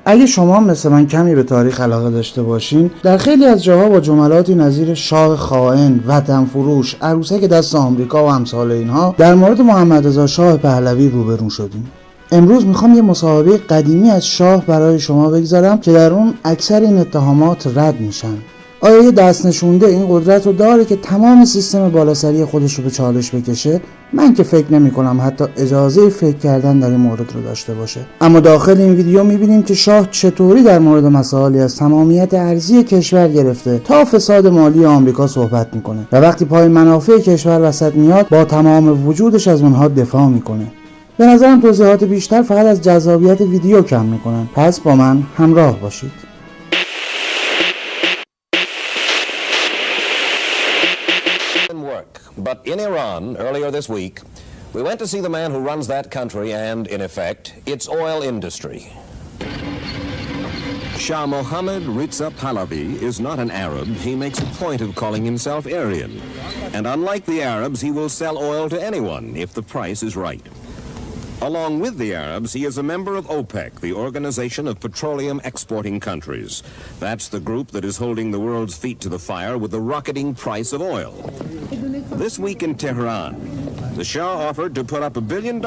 اگه شما مثل من کمی به تاریخ علاقه داشته باشین، در خیلی از جاها با جملاتی نظیر شاه خائن، وطن فروش، عروسک دست آمریکا و امثال اینها در مورد محمدرضا شاه پهلوی روبرو شدیم. امروز میخوام یه مصاحبه قدیمی از شاه برای شما بگذارم که در اون اکثر این اتهامات رد میشن. آیا یه دست نشونده این قدرت رو داره که تمام سیستم بالاسری خودش رو به چالش بکشه؟ من که فکر نمی کنم حتی اجازه فکر کردن در این مورد رو داشته باشه. اما داخل این ویدیو میبینیم که شاه چطوری در مورد مسائلی از تمامیت ارضی کشور گرفته تا فساد مالی آمریکا صحبت میکنه و وقتی پای منافع کشور وسط میاد با تمام وجودش از اونها دفاع میکنه. به نظرم توضیحات بیشتر فقط از جذابیت ویدیو کم میکنن. پس با من همراه باشید. But in Iran, earlier this week, we went to see the man who runs that country and, in effect, its oil industry. Shah Mohammed Riza Pahlavi is not an Arab. He makes a point of calling himself Aryan. And unlike the Arabs, he will sell oil to anyone if the price is right. Along with the Arabs, he is a member of OPEC, the Organization of Petroleum Exporting Countries. That's the group that is holding the world's feet to the fire with the rocketing price of oil. This week in Tehran, the Shah offered to put up $1 billion,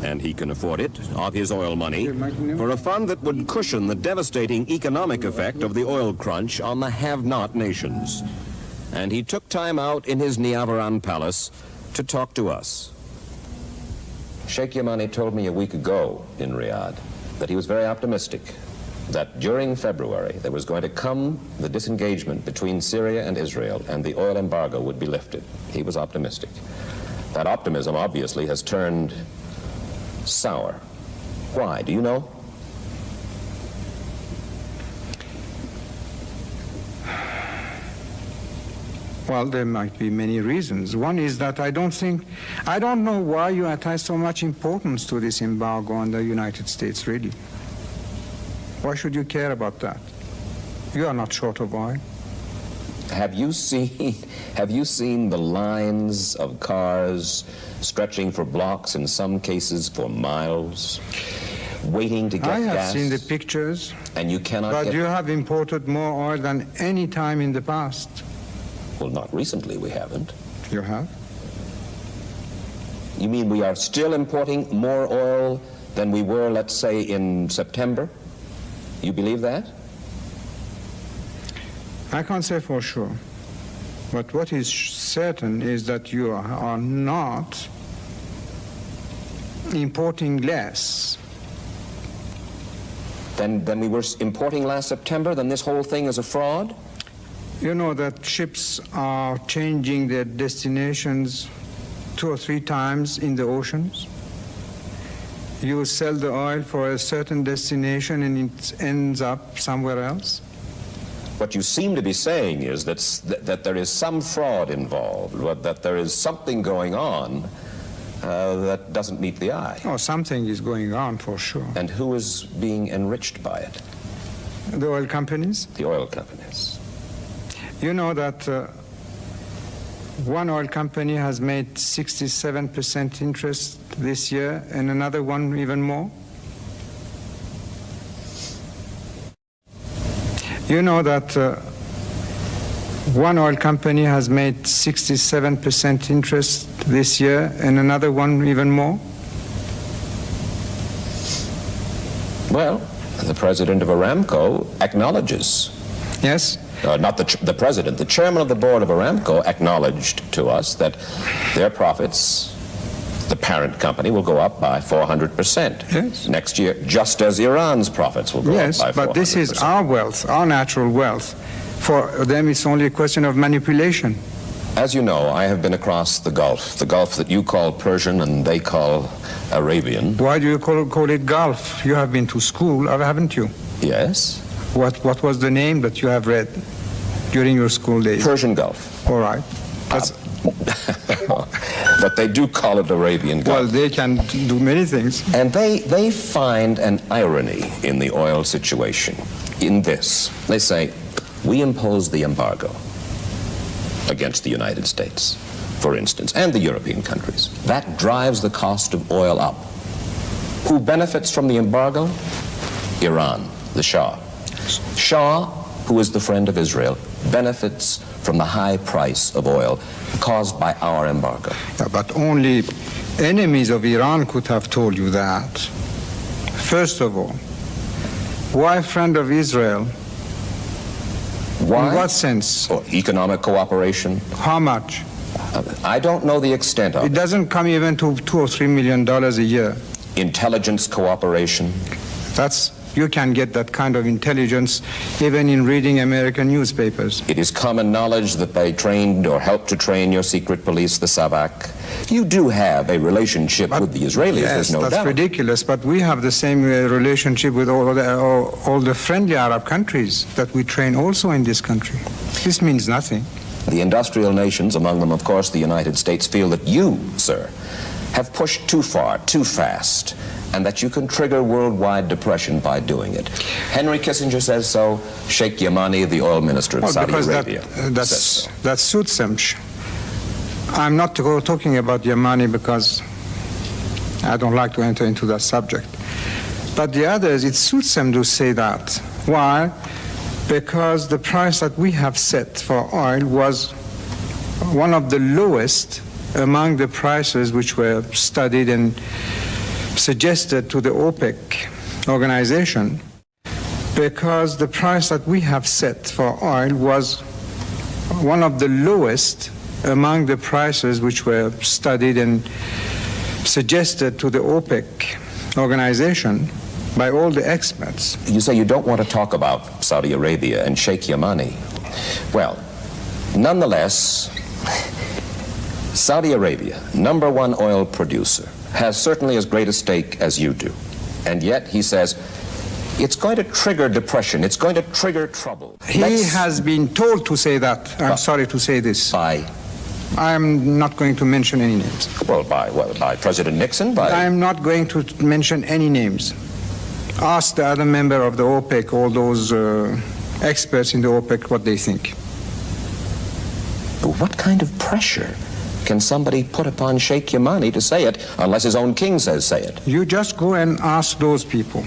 and he can afford it, of his oil money, for a fund that would cushion the devastating economic effect of the oil crunch on the have-not nations. And he took time out in his Niavaran palace to talk to us. Sheikh Yamani told me a week ago in Riyadh that he was very optimistic that during February there was going to come the disengagement between Syria and Israel and the oil embargo would be lifted. He was optimistic. That optimism obviously has turned sour. Why? Do you know? Well, there might be many reasons. One is that I don't know why you attach so much importance to this embargo on the United States, really. Why should you care about that? You are not short of oil. Have you seen the lines of cars stretching for blocks, in some cases for miles, waiting to get gas? I have seen the pictures, and you cannot but you have imported more oil than any time in the past. Well, not recently we haven't. You have? You mean we are still importing more oil than we were, let's say, in September? You believe that? I can't say for sure. But what is certain is that you are not importing less. Then we were importing last September, then this whole thing is a fraud? You know that ships are changing their destinations 2 or 3 times in the oceans. You sell the oil for a certain destination and it ends up somewhere else. What you seem to be saying is that there is some fraud involved, that there is something going on that doesn't meet the eye. Oh, something is going on for sure. And who is being enriched by it? The oil companies. The oil companies. You know that one oil company has made 67% interest this year and another one even more. You know that one oil company has made 67% interest this year and another one even more. Well, the president of Aramco acknowledges. Yes. Not the president, the chairman of the board of Aramco acknowledged to us that their profits, the parent company, will go up by 400% next year, just as Iran's profits will go up by 400%. Yes, but this is our wealth, our natural wealth. For them, it's only a question of manipulation. As you know, I have been across the Gulf that you call Persian and they call Arabian. Why do you call it Gulf? You have been to school, haven't you? Yes. What was the name that you have read during your school days? Persian Gulf. All right. But they do call it Arabian Gulf. Well, they can do many things. And they find an irony in the oil situation in this. They say, we impose the embargo against the United States, for instance, and the European countries. That drives the cost of oil up. Who benefits from the embargo? Iran, the Shah. Shah, who is the friend of Israel, benefits from the high price of oil caused by our embargo. Yeah, but only enemies of Iran could have told you that. First of all, why friend of Israel? Why? In what sense? Or economic cooperation. How much? I don't know the extent of It doesn't come even to $2 or $3 million a year. Intelligence cooperation. You can get that kind of intelligence even in reading American newspapers. It is common knowledge that they trained or helped to train your secret police, the Savak. You do have a relationship with the Israelis, there's no doubt. Yes, that's ridiculous, but we have the same relationship with all the friendly Arab countries that we train also in this country. This means nothing. The industrial nations, among them, of course, the United States, feel that you, sir, have pushed too far, too fast, and that you can trigger worldwide depression by doing it. Henry Kissinger says so. Sheikh Yamani, the oil minister of Saudi Arabia, says so. That suits him. I'm not talking about Yamani because I don't like to enter into that subject. But the others, it suits them to say that. Why? Because the price that we have set for oil was one of the lowest among the prices which were studied and suggested to the OPEC organization, because the price that we have set for oil was one of the lowest among the prices which were studied and suggested to the OPEC organization by all the experts. You say you don't want to talk about Saudi Arabia and Sheikh Yamani. Well, nonetheless, Saudi Arabia, #1 oil producer, has certainly as great a stake as you do. And yet, he says, it's going to trigger depression, it's going to trigger trouble. He has been told to say that. I'm sorry to say this. By? I'm not going to mention any names. Well, by President Nixon? By? I'm not going to mention any names. Ask the other member of the OPEC, all those experts in the OPEC, what they think. But what kind of pressure can somebody put upon Sheikh Yamani to say it, unless his own king says say it? You just go and ask those people.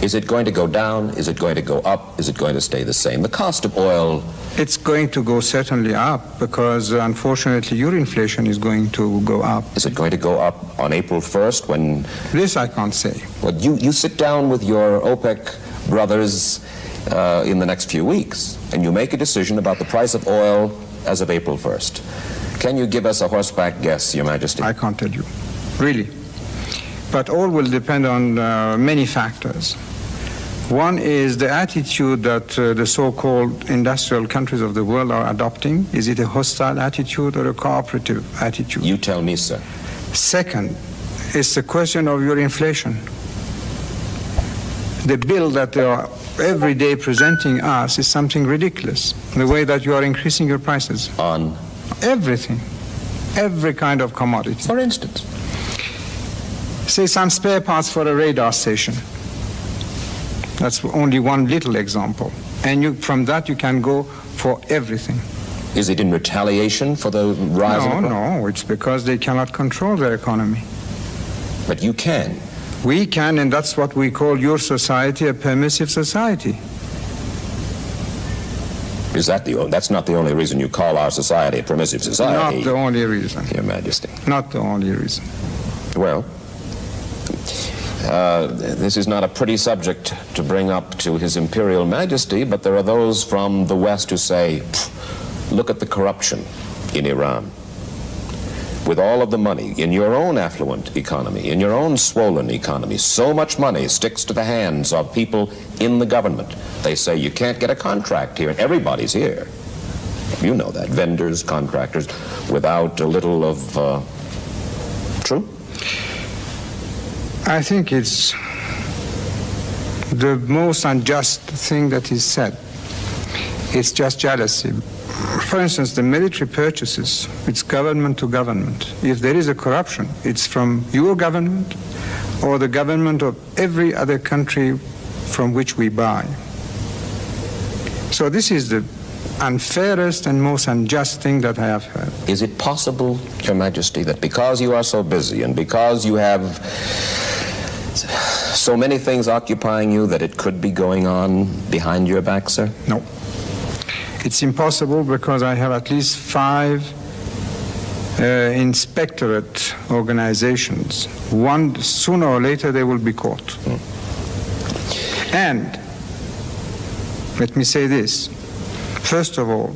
Is it going to go down? Is it going to go up? Is it going to stay the same? The cost of oil... It's going to go certainly up because, unfortunately, your inflation is going to go up. Is it going to go up on April 1st when... This I can't say. Well, you sit down with your OPEC brothers in the next few weeks, and you make a decision about the price of oil as of April 1st. Can you give us a horseback guess, Your Majesty? I can't tell you, really. But all will depend on many factors. One is the attitude that the so-called industrial countries of the world are adopting. Is it a hostile attitude or a cooperative attitude? You tell me, sir. Second, it's the question of your inflation. The bill that they are every day presenting us is something ridiculous. The way that you are increasing your prices. On? Everything. Every kind of commodity. For instance? Say some spare parts for a radar station. That's only one little example. And from that you can go for everything. Is it in retaliation for the rise of... No, it's because they cannot control their economy. But you can. We can, and that's what we call your society a permissive society. Is that that's not the only reason you call our society a permissive society? Not the only reason. Your Majesty. Not the only reason. Well, this is not a pretty subject to bring up to His Imperial Majesty, but there are those from the West who say, look at the corruption in Iran. With all of the money in your own affluent economy, in your own swollen economy, so much money sticks to the hands of people in the government. They say you can't get a contract here, and everybody's here. You know that, vendors, contractors, without a little of true? I think it's the most unjust thing that is said. It's just jealousy. For instance, the military purchases, it's government to government. If there is a corruption, it's from your government or the government of every other country from which we buy. So this is the unfairest and most unjust thing that I have heard. Is it possible, Your Majesty, that because you are so busy and because you have So many things occupying you that it could be going on behind your back, sir? No. It's impossible because I have at least 5 inspectorate organizations. One, sooner or later, they will be caught. And let me say this. First of all,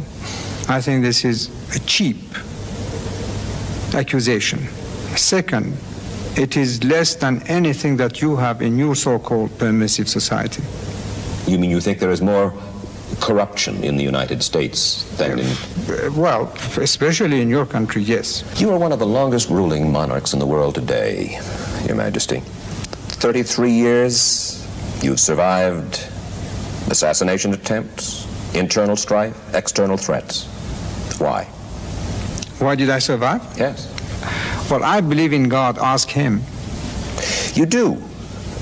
I think this is a cheap accusation. Second, it is less than anything that you have in your so-called permissive society. You mean you think there is more corruption in the United States than in... Well, especially in your country, yes. You are one of the longest ruling monarchs in the world today, Your Majesty. 33 years, you've survived assassination attempts, internal strife, external threats. Why? Why did I survive? Yes. Well, I believe in God. Ask him. You do?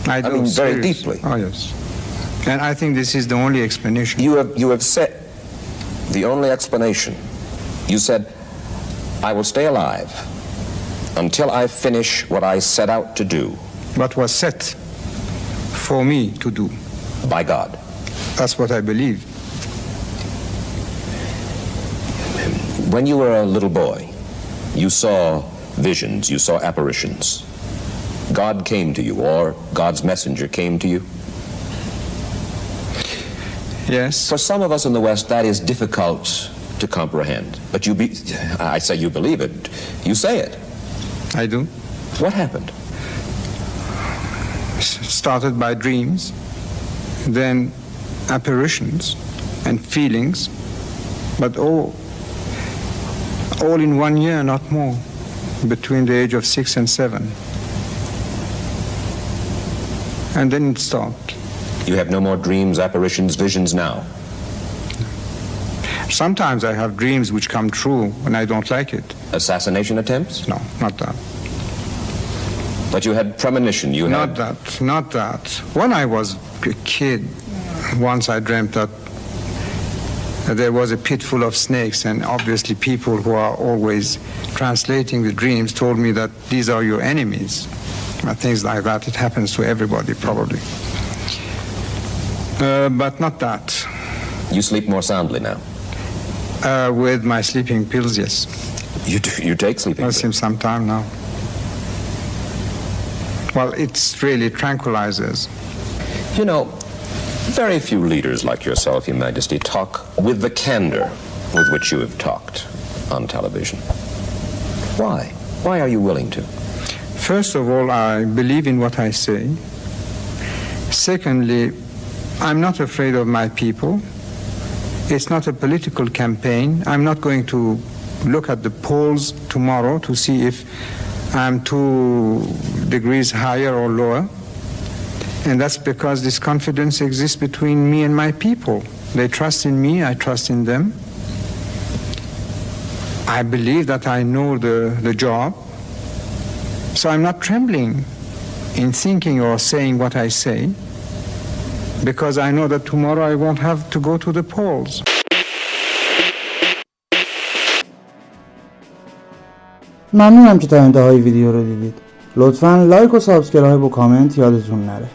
I do. I mean, very seriously. deeply. Oh, yes. And I think this is the only explanation. You have said the only explanation. You said, I will stay alive until I finish what I set out to do. What was set for me to do. By God. That's what I believe. When you were a little boy, you saw visions, you saw apparitions. God came to you, or God's messenger came to you. Yes. For some of us in the West, that is difficult to comprehend. But I say you believe it. You say it. I do. What happened? Started by dreams, then apparitions and feelings, but all in 1 year, not more, between the age of 6 and 7. And then it stopped. You have no more dreams, apparitions, visions now? Sometimes I have dreams which come true when I don't like it. Assassination attempts? No, not that. But you had premonition, you had... Not that. When I was a kid, once I dreamt that there was a pit full of snakes, and obviously people who are always translating the dreams told me that these are your enemies. Things like that. It happens to everybody, probably. But not that. You sleep more soundly now? With my sleeping pills, yes. You take sleeping pills? Since some time now. Well, it's really tranquilizers. You know, very few leaders like yourself, Your Majesty, talk with the candor with which you have talked on television. Why? Why are you willing to? First of all, I believe in what I say. Secondly, I'm not afraid of my people. It's not a political campaign. I'm not going to look at the polls tomorrow to see if I'm 2 degrees higher or lower. And that's because this confidence exists between me and my people. They trust in me, I trust in them. I believe that I know the job. So I'm not trembling in thinking or saying what I say, because I know that tomorrow I won't have to go to the polls. ممنونم که تا انتهای ویدیو رو دیدید. لطفاً لایک و سابسکرایب و کامنت یادتون نره.